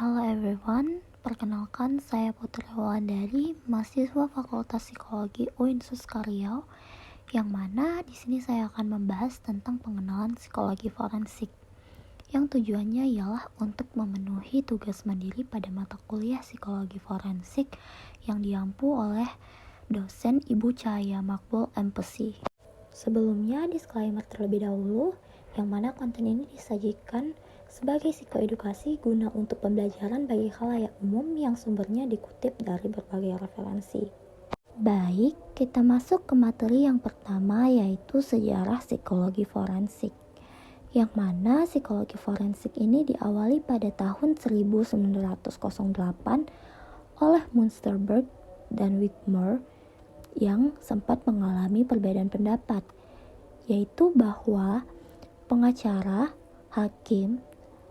Halo everyone, perkenalkan saya Putri Wulandari, mahasiswa Fakultas Psikologi UIN Suska Riau, yang mana di sini saya akan membahas tentang pengenalan psikologi forensik, yang tujuannya ialah untuk memenuhi tugas mandiri pada mata kuliah psikologi forensik yang diampu oleh dosen Ibu Cahaya Makbul MPsy. Sebelumnya, disclaimer terlebih dahulu, yang mana konten ini disajikan sebagai psikoedukasi guna untuk pembelajaran bagi khalayak umum yang sumbernya dikutip dari berbagai referensi. Baik, kita masuk ke materi yang pertama, yaitu sejarah psikologi forensik. Yang mana psikologi forensik ini diawali pada tahun 1908 oleh Munsterberg dan Wigmore yang sempat mengalami perbedaan pendapat, yaitu bahwa pengacara, hakim,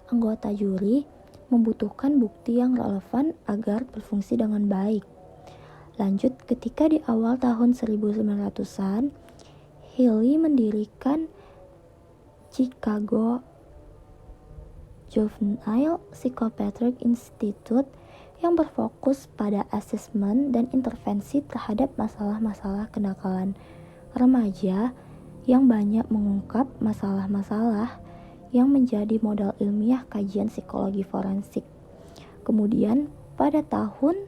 anggota juri membutuhkan bukti yang relevan agar berfungsi dengan baik. Lanjut, ketika di awal tahun 1900-an, Healy mendirikan Chicago Juvenile Psychiatric Institute yang berfokus pada asesmen dan intervensi terhadap masalah-masalah kenakalan remaja yang banyak mengungkap masalah-masalah yang menjadi modal ilmiah kajian psikologi forensik. Kemudian, pada tahun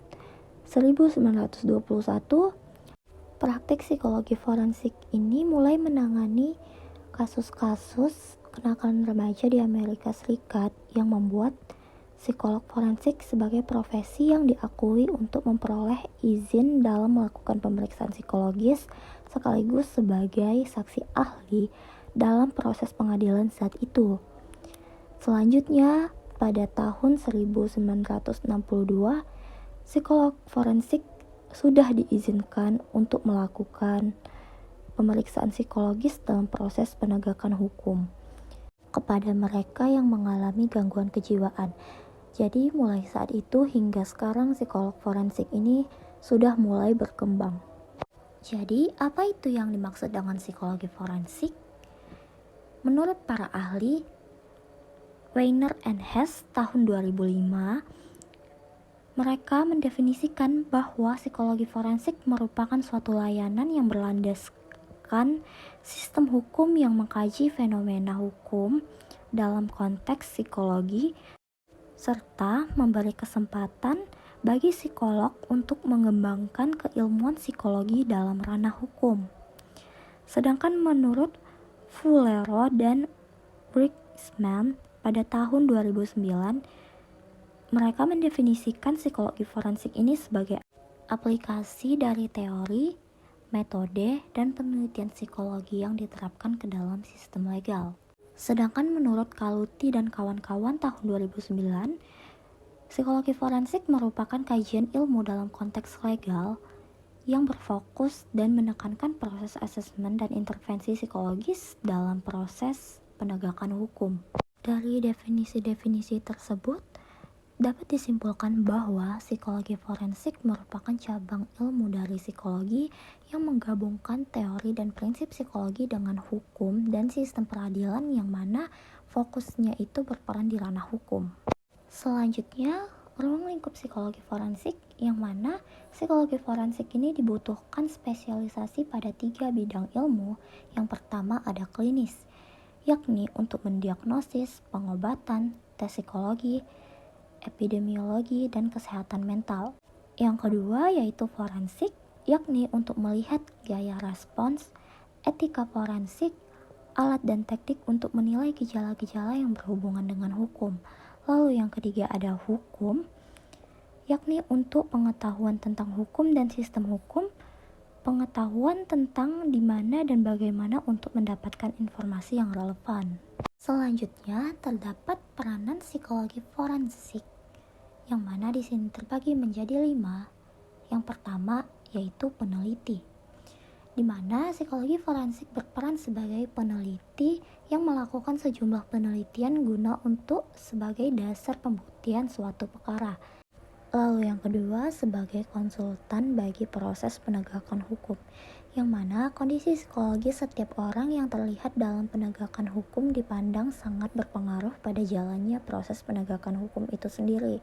1921, praktik psikologi forensik ini mulai menangani kasus-kasus kenakalan remaja di Amerika Serikat yang membuat psikolog forensik sebagai profesi yang diakui untuk memperoleh izin dalam melakukan pemeriksaan psikologis sekaligus sebagai saksi ahli dalam proses pengadilan saat itu. Selanjutnya, pada tahun 1962, psikolog forensik sudah diizinkan untuk melakukan pemeriksaan psikologis dalam proses penegakan hukum kepada mereka yang mengalami gangguan kejiwaan. Jadi mulai saat itu hingga sekarang psikolog forensik ini sudah mulai berkembang. Jadi apa itu yang dimaksud dengan psikologi forensik? Menurut para ahli, Weiner and Hess tahun 2005, mereka mendefinisikan bahwa psikologi forensik merupakan suatu layanan yang berlandaskan sistem hukum yang mengkaji fenomena hukum dalam konteks psikologi, serta memberi kesempatan bagi psikolog untuk mengembangkan keilmuan psikologi dalam ranah hukum. Sedangkan menurut Fullero dan Briggsman pada tahun 2009, mereka mendefinisikan psikologi forensik ini sebagai aplikasi dari teori, metode, dan penelitian psikologi yang diterapkan ke dalam sistem legal. Sedangkan menurut Kaluti dan kawan-kawan tahun 2009, psikologi forensik merupakan kajian ilmu dalam konteks legal yang berfokus dan menekankan proses asesmen dan intervensi psikologis dalam proses penegakan hukum. Dari definisi-definisi tersebut, dapat disimpulkan bahwa psikologi forensik merupakan cabang ilmu dari psikologi yang menggabungkan teori dan prinsip psikologi dengan hukum dan sistem peradilan yang mana fokusnya itu berperan di ranah hukum. Selanjutnya, ruang lingkup psikologi forensik, yang mana psikologi forensik ini dibutuhkan spesialisasi pada 3 bidang ilmu. Yang pertama ada klinis, yakni untuk mendiagnosis, pengobatan, tes psikologi, epidemiologi, dan kesehatan mental. Yang kedua yaitu forensik, yakni untuk melihat gaya respons, etika forensik, alat dan teknik untuk menilai gejala-gejala yang berhubungan dengan hukum. Lalu yang ketiga ada hukum, yakni untuk pengetahuan tentang hukum dan sistem hukum, pengetahuan tentang di mana dan bagaimana untuk mendapatkan informasi yang relevan. Selanjutnya terdapat peranan psikologi forensik, yang mana di sini terbagi menjadi 5. Yang pertama yaitu peneliti, di mana psikologi forensik berperan sebagai peneliti yang melakukan sejumlah penelitian guna untuk sebagai dasar pembuktian suatu perkara. Lalu yang kedua sebagai konsultan bagi proses penegakan hukum, yang mana kondisi psikologi setiap orang yang terlihat dalam penegakan hukum dipandang sangat berpengaruh pada jalannya proses penegakan hukum itu sendiri.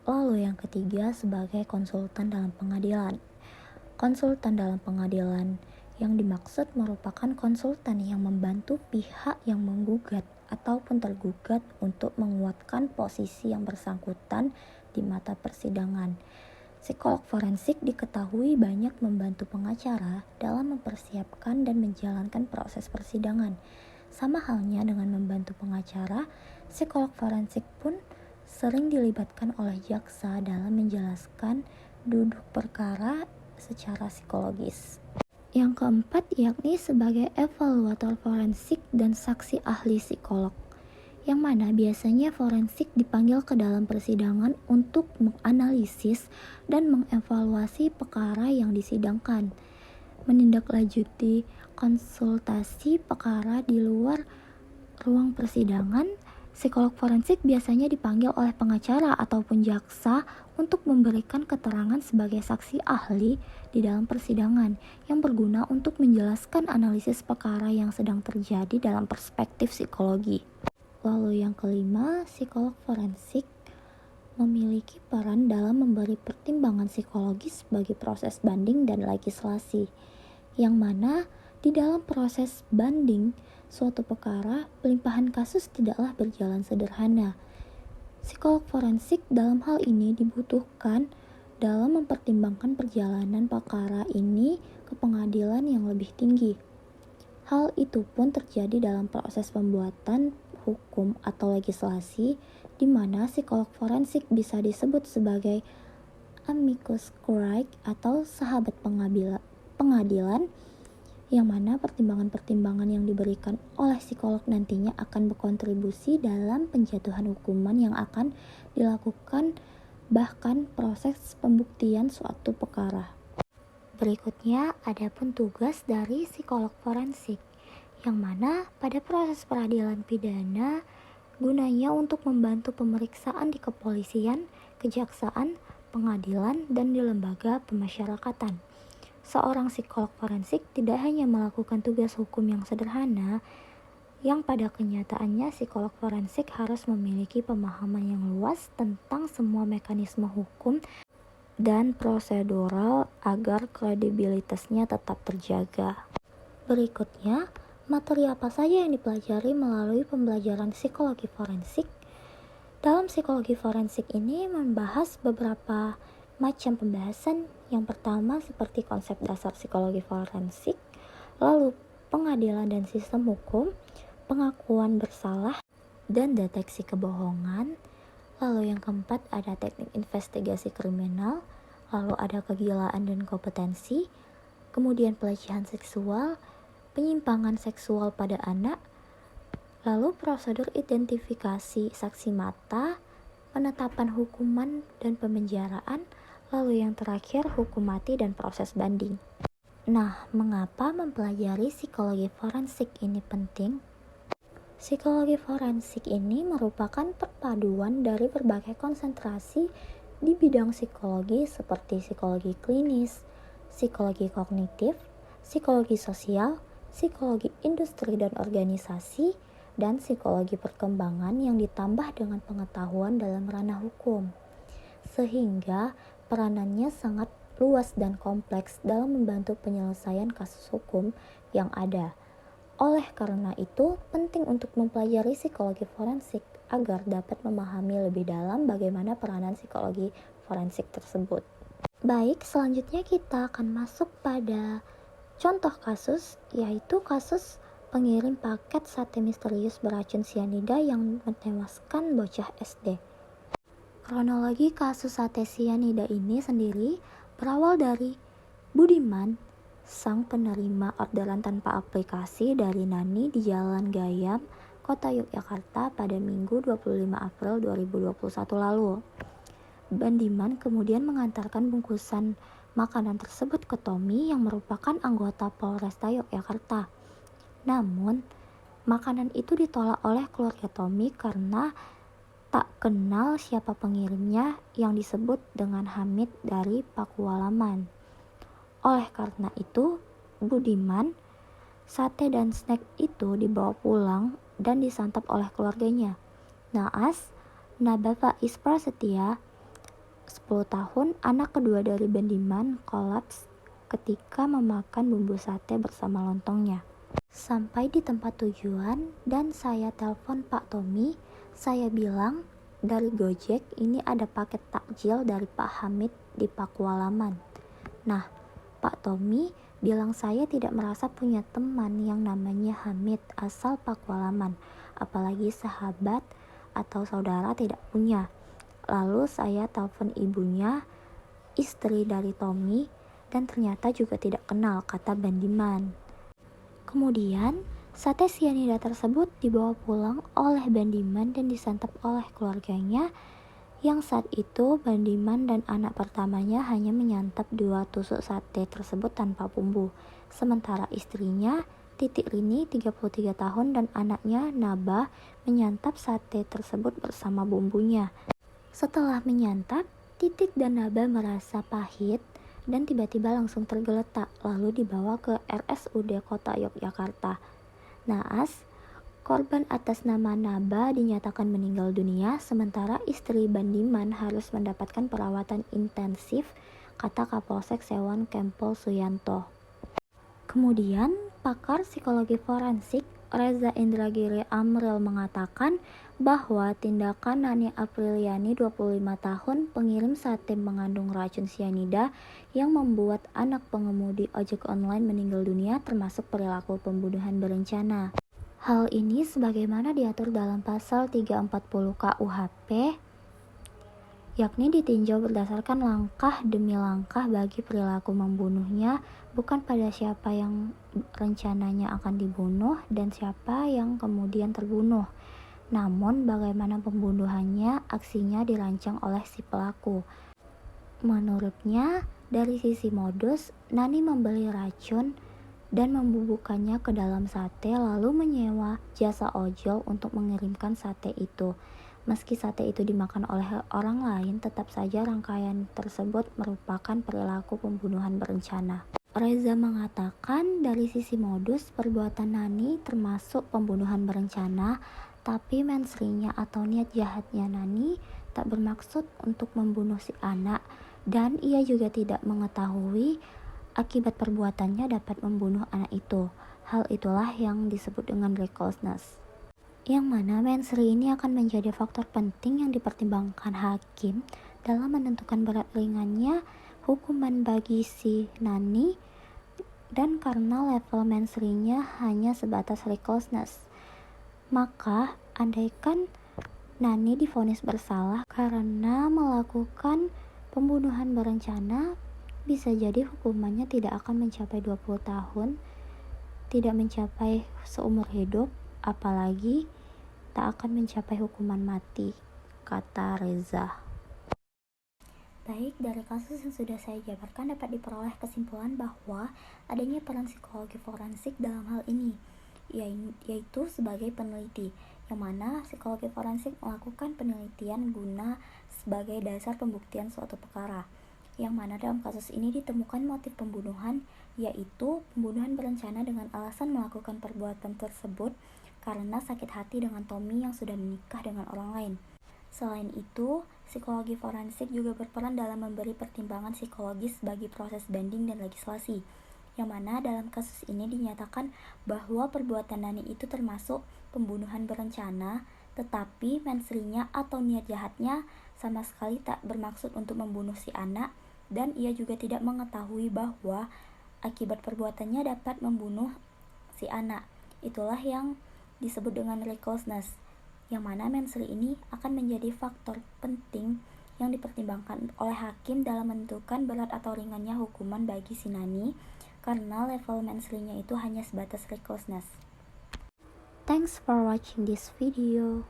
Lalu yang ketiga sebagai konsultan dalam pengadilan. Konsultan dalam pengadilan yang dimaksud merupakan konsultan yang membantu pihak yang menggugat ataupun tergugat untuk menguatkan posisi yang bersangkutan di mata persidangan. Psikolog forensik diketahui banyak membantu pengacara dalam mempersiapkan dan menjalankan proses persidangan. Sama halnya dengan membantu pengacara, psikolog forensik pun sering dilibatkan oleh jaksa dalam menjelaskan duduk perkara secara psikologis. Yang keempat yakni sebagai evaluator forensik dan saksi ahli psikolog, yang mana biasanya forensik dipanggil ke dalam persidangan untuk menganalisis dan mengevaluasi perkara yang disidangkan, menindaklanjuti konsultasi perkara di luar ruang persidangan. Psikolog forensik biasanya dipanggil oleh pengacara ataupun jaksa untuk memberikan keterangan sebagai saksi ahli di dalam persidangan yang berguna untuk menjelaskan analisis perkara yang sedang terjadi dalam perspektif psikologi. Lalu yang kelima, psikolog forensik memiliki peran dalam memberi pertimbangan psikologis bagi proses banding dan legislasi, yang mana di dalam proses banding suatu perkara, pelimpahan kasus tidaklah berjalan sederhana. Psikolog forensik dalam hal ini dibutuhkan dalam mempertimbangkan perjalanan perkara ini ke pengadilan yang lebih tinggi. Hal itu pun terjadi dalam proses pembuatan hukum atau legislasi, di mana psikolog forensik bisa disebut sebagai amicus curiae atau sahabat pengadilan, yang mana pertimbangan-pertimbangan yang diberikan oleh psikolog nantinya akan berkontribusi dalam penjatuhan hukuman yang akan dilakukan, bahkan proses pembuktian suatu perkara. Berikutnya adapun tugas dari psikolog forensik, yang mana pada proses peradilan pidana gunanya untuk membantu pemeriksaan di kepolisian, kejaksaan, pengadilan, dan di lembaga pemasyarakatan. Seorang psikolog forensik tidak hanya melakukan tugas hukum yang sederhana, yang pada kenyataannya psikolog forensik harus memiliki pemahaman yang luas tentang semua mekanisme hukum dan prosedural agar kredibilitasnya tetap terjaga. Berikutnya, materi apa saja yang dipelajari melalui pembelajaran psikologi forensik? Dalam psikologi forensik ini membahas beberapa macam pembahasan. Yang pertama seperti konsep dasar psikologi forensik, lalu pengadilan dan sistem hukum, pengakuan bersalah, dan deteksi kebohongan. Lalu yang keempat ada teknik investigasi kriminal, lalu ada kegilaan dan kompetensi, kemudian pelecehan seksual, penyimpangan seksual pada anak, lalu prosedur identifikasi saksi mata, penetapan hukuman dan pemenjaraan, lalu yang terakhir hukum mati dan proses banding. Nah, mengapa mempelajari psikologi forensik ini penting? Psikologi forensik ini merupakan perpaduan dari berbagai konsentrasi di bidang psikologi seperti psikologi klinis, psikologi kognitif, psikologi sosial, psikologi industri dan organisasi, dan psikologi perkembangan yang ditambah dengan pengetahuan dalam ranah hukum. Sehingga peranannya sangat luas dan kompleks dalam membantu penyelesaian kasus hukum yang ada. Oleh karena itu, penting untuk mempelajari psikologi forensik agar dapat memahami lebih dalam bagaimana peranan psikologi forensik tersebut. Baik, selanjutnya kita akan masuk pada contoh kasus, yaitu kasus pengirim paket sate misterius beracun sianida yang menewaskan bocah SD. Kronologi kasus sate sianida ini sendiri berawal dari Budiman, sang penerima orderan tanpa aplikasi dari Nani di Jalan Gayam, Kota Yogyakarta pada Minggu 25 April 2021 lalu. Budiman kemudian mengantarkan bungkusan makanan tersebut ke Tommy yang merupakan anggota Polresta Yogyakarta. Namun, makanan itu ditolak oleh keluarga Tommy karena tak kenal siapa pengirimnya yang disebut dengan Hamid dari Pakualaman. Oleh karena itu, Budiman, sate dan snack itu dibawa pulang dan disantap oleh keluarganya. Naas, Naba Faiz Prasetya, 10 tahun, anak kedua dari Budiman, kolaps ketika memakan bumbu sate bersama lontongnya. Sampai di tempat tujuan dan saya telepon Pak Tommy, saya bilang dari Gojek ini ada paket takjil dari Pak Hamid di Pakualaman. Nah, Pak Tommy bilang saya tidak merasa punya teman yang namanya Hamid asal Pakualaman, apalagi sahabat atau saudara tidak punya. Lalu saya telepon ibunya, istri dari Tommy, dan ternyata juga tidak kenal, kata Bandiman. Kemudian, sate sianida tersebut dibawa pulang oleh Bandiman dan disantap oleh keluarganya, yang saat itu Bandiman dan anak pertamanya hanya menyantap 2 tusuk sate tersebut tanpa bumbu. Sementara istrinya, Titik Rini, 33 tahun, dan anaknya, Naba, menyantap sate tersebut bersama bumbunya. Setelah menyantap, Titik dan Naba merasa pahit dan tiba-tiba langsung tergeletak, lalu dibawa ke RSUD Kota Yogyakarta. Naas, korban atas nama Naba dinyatakan meninggal dunia, sementara istri Bandiman harus mendapatkan perawatan intensif, kata Kapolsek Sewon Kempol Suyanto. Kemudian, pakar psikologi forensik Reza Indragiri Amril mengatakan bahwa tindakan Nani Apriliani, 25 tahun, pengirim sate mengandung racun sianida yang membuat anak pengemudi ojek online meninggal dunia termasuk perilaku pembunuhan berencana. Hal ini sebagaimana diatur dalam pasal 340 KUHP, yakni ditinjau berdasarkan langkah demi langkah bagi perilaku membunuhnya, bukan pada siapa yang rencananya akan dibunuh dan siapa yang kemudian terbunuh, namun bagaimana pembunuhannya, aksinya dirancang oleh si pelaku. Menurutnya, dari sisi modus, Nani membeli racun dan membubukkannya ke dalam sate lalu menyewa jasa ojol untuk mengirimkan sate itu. Meski sate itu dimakan oleh orang lain, tetap saja rangkaian tersebut merupakan perilaku pembunuhan berencana. Reza mengatakan dari sisi modus, perbuatan Nani termasuk pembunuhan berencana, tapi mensrinya atau niat jahatnya Nani tak bermaksud untuk membunuh si anak, dan ia juga tidak mengetahui akibat perbuatannya dapat membunuh anak itu. Hal itulah yang disebut dengan recklessness, yang mana mensri ini akan menjadi faktor penting yang dipertimbangkan hakim dalam menentukan berat ringannya hukuman bagi si Nani, dan karena level mensrinya hanya sebatas recklessness, maka andaikan Nani divonis bersalah karena melakukan pembunuhan berencana, bisa jadi hukumannya tidak akan mencapai 20 tahun, tidak mencapai seumur hidup, apalagi tak akan mencapai hukuman mati, kata Reza. Baik, dari kasus yang sudah saya jabarkan dapat diperoleh kesimpulan bahwa adanya peran psikologi forensik dalam hal ini, yaitu sebagai peneliti, yang mana psikologi forensik melakukan penelitian guna sebagai dasar pembuktian suatu perkara, yang mana dalam kasus ini ditemukan motif pembunuhan, yaitu pembunuhan berencana dengan alasan melakukan perbuatan tersebut karena sakit hati dengan Tommy yang sudah menikah dengan orang lain. Selain itu, psikologi forensik juga berperan dalam memberi pertimbangan psikologis bagi proses banding dan legislasi, yang mana dalam kasus ini dinyatakan bahwa perbuatan Nani itu termasuk pembunuhan berencana, tetapi mensrinya atau niat jahatnya sama sekali tak bermaksud untuk membunuh si anak, dan ia juga tidak mengetahui bahwa akibat perbuatannya dapat membunuh si anak. Itulah yang disebut dengan recklessness, yang mana mensri ini akan menjadi faktor penting yang dipertimbangkan oleh hakim dalam menentukan berat atau ringannya hukuman bagi si Nani, karena level mensrinya itu hanya sebatas recklessness. Thanks for watching this video.